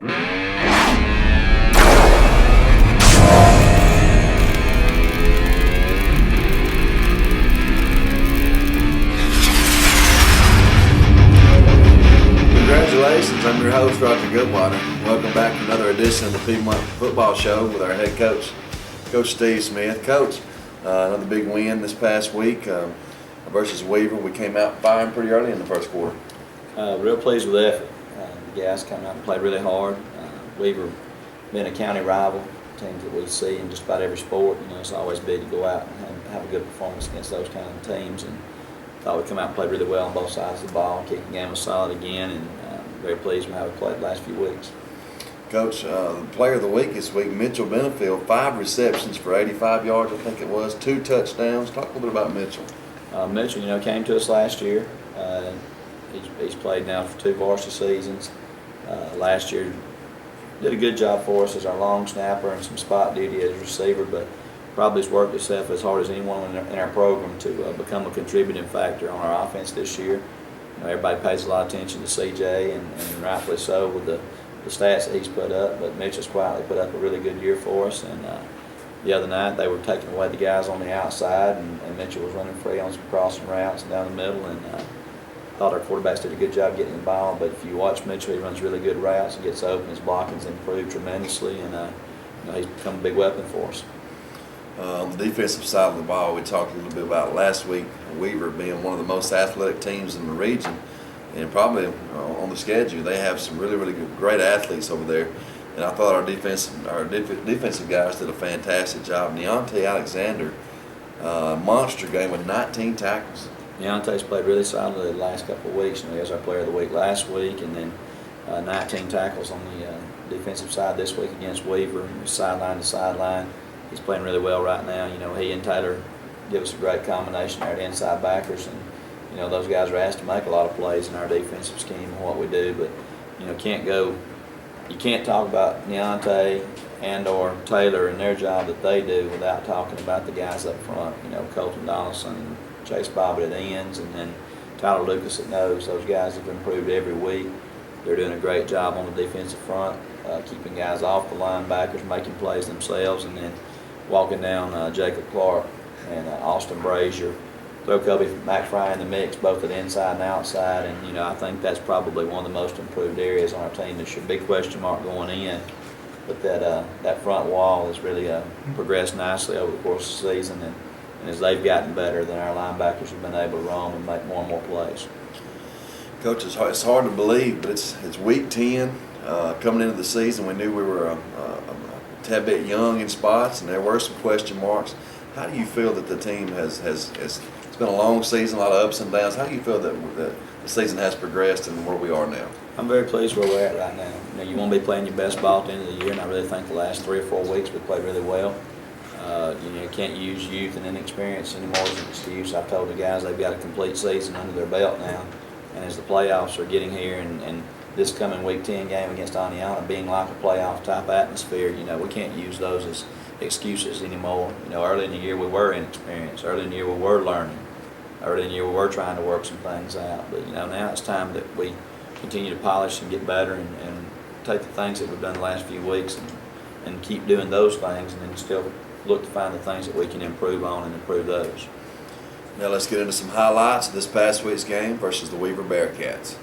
Congratulations, I'm your host, Roger Goodwater. Welcome back to another edition of the Piedmont Football Show with our head coach, Coach Steve Smith. Coach, another big win this past week versus Weaver. We came out firing pretty early in the first quarter. Real pleased with the effort. The guys came out and played really hard. Weaver being a county rival, teams that we see in just about every sport, it's always big to go out and have a good performance against those kind of teams. And thought we'd come out and play really well on both sides of the ball. Kicking game was solid again, and very pleased with how we played the last few weeks. Coach, the player of the week this week, Mitchell Benefield, 5 receptions for 85 yards, I think it was, 2 touchdowns. Talk a little bit about Mitchell. Mitchell, came to us last year. He's played now for 2 varsity seasons. Last year, did a good job for us as our long snapper and some spot duty as a receiver, but probably has worked himself as hard as anyone in our program to become a contributing factor on our offense this year. Everybody pays a lot of attention to CJ, and rightfully so with the stats that he's put up, but Mitchell's quietly put up a really good year for us. And the other night they were taking away the guys on the outside, and Mitchell was running free on some crossing routes and down the middle, and thought our quarterbacks did a good job getting the ball. But if you watch Mitchell, he runs really good routes, he gets open, his blocking's improved tremendously, and he's become a big weapon for us. On the defensive side of the ball, we talked a little bit about last week, Weaver being one of the most athletic teams in the region, and probably on the schedule. They have some really, really good, great athletes over there. And I thought our defensive guys did a fantastic job. Deontay Alexander, monster game with 19 tackles. Deontay's played really solidly the last couple of weeks. He was our player of the week last week, and then 19 tackles on the defensive side this week against Weaver, sideline to sideline. He's playing really well right now. He and Taylor give us a great combination there at inside backers, and those guys are asked to make a lot of plays in our defensive scheme and what we do. But you can't talk about Deontay and or Taylor and their job that they do without talking about the guys up front. Colton Donaldson, Chase Bobbitt at ends, and then Tyler Lucas at nose. Those guys have improved every week. They're doing a great job on the defensive front, keeping guys off the linebackers, making plays themselves, and then walking down Jacob Clark and Austin Brazier. Throw Kobe McFry in the mix, both at inside and outside, and I think that's probably one of the most improved areas on our team. There's a big question mark going in, but that front wall has really progressed nicely over the course of the season, and as they've gotten better, then our linebackers have been able to roam and make more and more plays. Coach, it's hard to believe, but it's week 10 coming into the season. We knew we were a tad bit young in spots, and there were some question marks. How do you feel that the team has it's been a long season, a lot of ups and downs. How do you feel that the season has progressed and where we are now? I'm very pleased where we're at right now. You want to be playing your best ball at the end of the year, and I really think the last 3 or 4 weeks we played really well. You can't use youth and inexperience anymore as an excuse. I've told the guys they've got a complete season under their belt now, and as the playoffs are getting here, and this coming Week 10 game against Aniana being like a playoff type atmosphere, we can't use those as excuses anymore. Early in the year we were inexperienced. Early in the year we were learning. Early in the year we were trying to work some things out. But now it's time that we continue to polish and get better, and take the things that we've done the last few weeks and keep doing those things, and then still look to find the things that we can improve on and improve those. Now let's get into some highlights of this past week's game versus the Weaver Bearcats.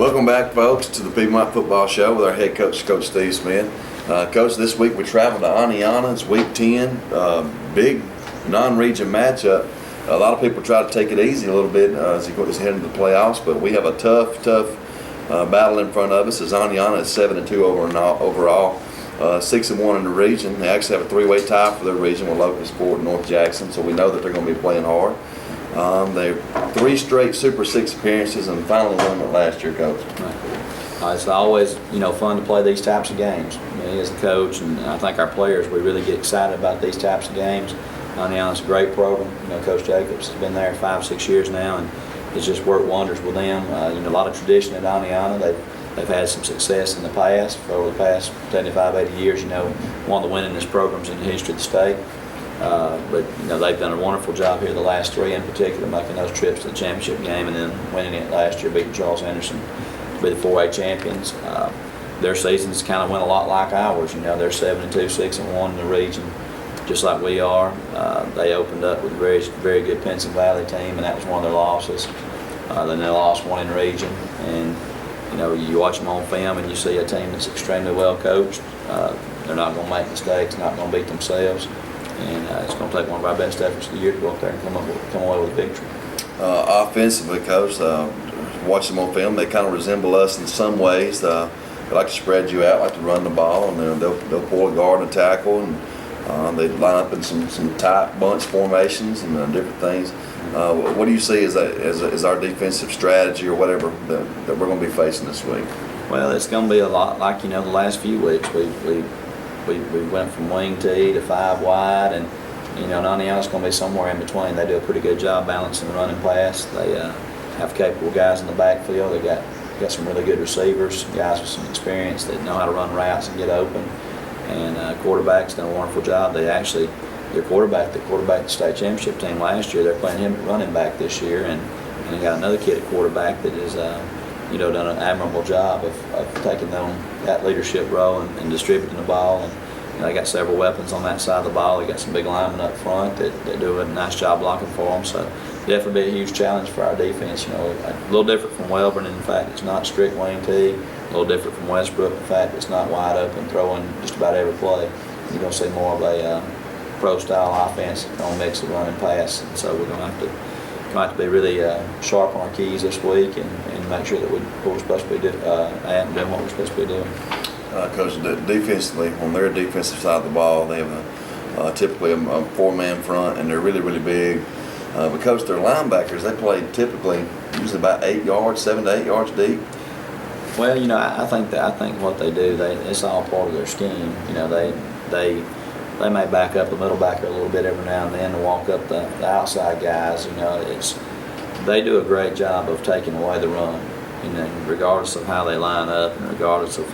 Welcome back, folks, to the Piedmont Football Show with our head coach, Coach Steve Smith. Coach, this week we traveled to Aniana. It's week 10, big non-region matchup. A lot of people try to take it easy a little bit as he goes ahead into the playoffs, but we have a tough battle in front of us. As Aniana is 7-2 overall, 6-1 in the region. They actually have a three-way tie for their region with Locust, Fort, and North Jackson, so we know that they're going to be playing hard. They 3 straight Super 6 appearances and finally won it last year, Coach. It's always, fun to play these types of games. Me as a coach, and I think our players, we really get excited about these types of games. It's a great program. Coach Jacobs has been there 5-6 years now, and it's just worked wonders with them. A lot of tradition at Aniana. They've had some success in the past. For over the past 75-80 years, one of the winningest programs in the history of the state. But they've done a wonderful job here, the last 3 in particular, making those trips to the championship game and then winning it last year, beating Charles Anderson to be the 4A champions. Their seasons kind of went a lot like ours. They're 7-2, 6-1 in the region, just like we are. They opened up with a very, very good Pinson Valley team, and that was one of their losses. Then they lost one in the region, and you watch them on film and you see a team that's extremely well coached. They're not going to make mistakes, not going to beat themselves. And it's going to take one of our best efforts of the year to go up there and come away with a victory. Offensively, Coach, watch them on film. They kind of resemble us in some ways. They like to spread you out, like to run the ball, and they'll pull a guard and a tackle, and they line up in some tight bunch formations and different things. What do you see as our defensive strategy or whatever that we're going to be facing this week? Well, it's going to be a lot like the last few weeks. We went from wing tee to 5 wide, and Aniana's going to be somewhere in between. They do a pretty good job balancing the run and pass. They have capable guys in the backfield. They got some really good receivers, guys with some experience that know how to run routes and get open. And quarterback's done a wonderful job. Their quarterback the state championship team last year, they're playing him at running back this year, and they got another kid at quarterback that is done an admirable job of taking that leadership role and distributing the ball. And they got several weapons on that side of the ball. They got some big linemen up front that do a nice job blocking for them. So definitely be a huge challenge for our defense. A little different from Welborn in the fact it's not strict wing tee. A little different from Westbrook in the fact it's not wide open throwing just about every play. You're going to see more of a pro-style offense on mix of run and pass. And so we're going to have to be really sharp on our keys this week and make sure that we're supposed to be doing what we're supposed to be doing. Coach, defensively, on their defensive side of the ball, they have typically a 4-man front, and they're really, really big. Because they're linebackers, they play typically usually about 7 to 8 yards deep. Well, I think what they do, it's all part of their scheme. They may back up the middle backer a little bit every now and then to walk up the outside guys. They do a great job of taking away the run, regardless of how they line up and regardless of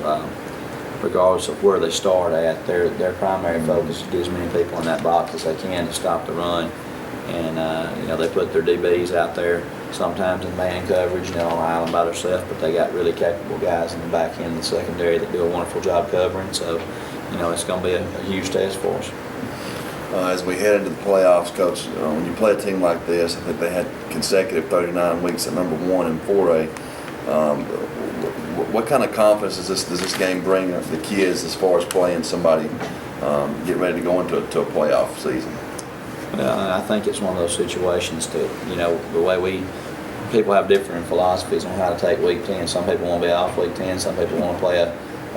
where they start at. Their primary focus is to get as many people in that box as they can to stop the run. And they put their DBs out there sometimes in man coverage, on an island by themselves, but they got really capable guys in the back end and the secondary that do a wonderful job covering. So it's going to be a huge test for us. As we head into the playoffs, Coach, when you play a team like this, I think they had consecutive 39 weeks at number 1 in 4A. What kind of confidence does this game bring the kids as far as playing somebody get ready to go into a playoff season? Well, I think it's one of those situations that, the way people have different philosophies on how to take week 10. Some people want to be off week 10. Some people want to play a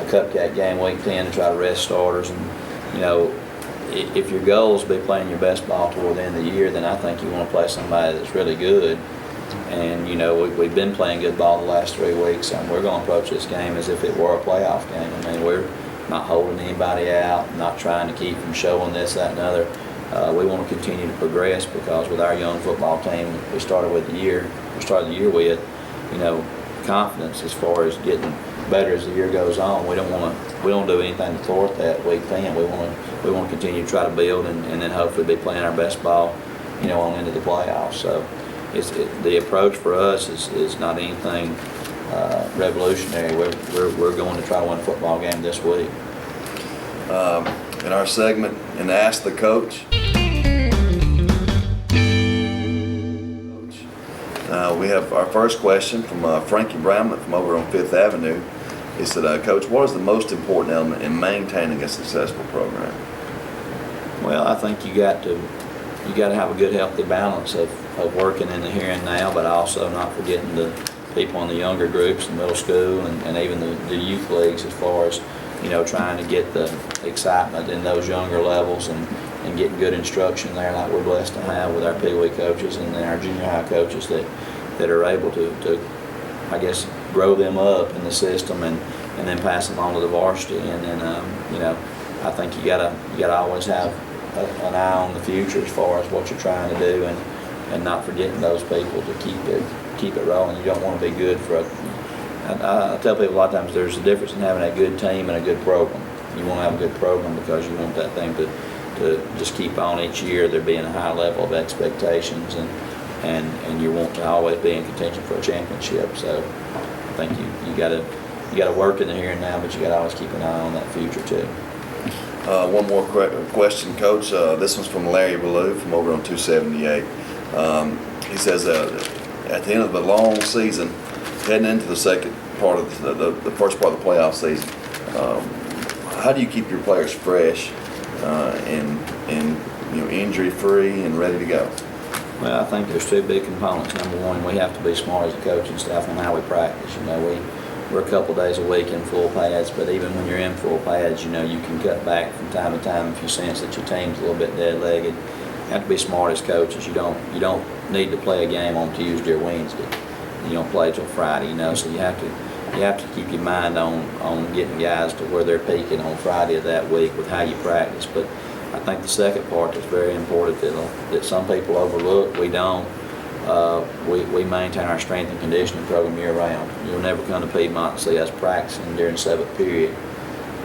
cupcake game week 10 to try to rest starters. And, if your goal is to be playing your best ball toward the end of the year, then I think you want to play somebody that's really good. And, we've been playing good ball the last 3 weeks, and we're going to approach this game as if it were a playoff game. I mean, we're not holding anybody out, not trying to keep them showing this, that, and other. We want to continue to progress because with our young football team, we started the year with, confidence as far as getting better as the year goes on. We don't do anything to thwart that week 10. We want to continue to try to build and then hopefully be playing our best ball, on into the playoffs. So the approach for us is not anything revolutionary. We're going to try to win a football game this week. In our segment, and Ask the Coach. We have our first question from Frankie Bramlett from over on Fifth Avenue. He said, Coach, what is the most important element in maintaining a successful program? Well, I think you got to have a good, healthy balance of working in the here and now, but also not forgetting the people in the younger groups, the middle school, and even the youth leagues, as far as, you know, trying to get the excitement in those younger levels and getting good instruction there, like we're blessed to have with our Pee Wee coaches and then our junior high coaches that are able to, I guess, grow them up in the system and then pass them on to the varsity. And then, you know, I think you gotta always have an eye on the future as far as what you're trying to do, and not forgetting those people to keep it rolling. You don't want to be good for I tell people a lot of times there's a difference in having a good team and a good program. You want to have a good program because you want that thing to just keep on each year, there being a high level of expectations, and you want to always be in contention for a championship. So I think you got to work in the here and now, but you got to always keep an eye on that future too. One more question, Coach. This one's from Larry Ballou from over on 278. He says, at the end of the long season, heading into the second part of the first part of the playoff season, how do you keep your players fresh and you know, injury-free and ready to go? Well, I think there's two big components. Number one, we have to be smart as a coaching staff on how we practice. You know, we're a couple days a week in full pads, but even when you're in full pads, you know, you can cut back from time to time if you sense that your team's a little bit dead-legged. You have to be smart as coaches. You don't need to play a game on Tuesday or Wednesday. You don't play till Friday, you know, so you have to keep your mind on getting guys to where they're peaking on Friday of that week with how you practice. But I think the second part that's very important that some people overlook, we don't. We maintain our strength and conditioning program year-round. You'll never come to Piedmont and see us practicing during seventh period.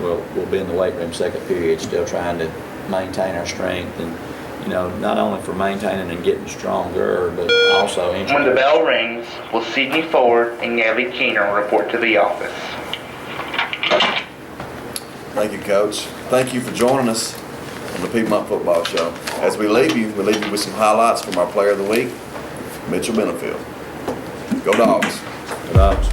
We'll be in the weight room second period, still trying to maintain our strength, and you know, not only for maintaining and getting stronger, but also When the bell rings, will Sidney Ford and Gabby Keener report to the office? Thank you, Coach. Thank you for joining us on the Piedmont Football Show. As we leave you with some highlights from our Player of the Week, Mitchell Benefield. Go Dogs. Go Dogs.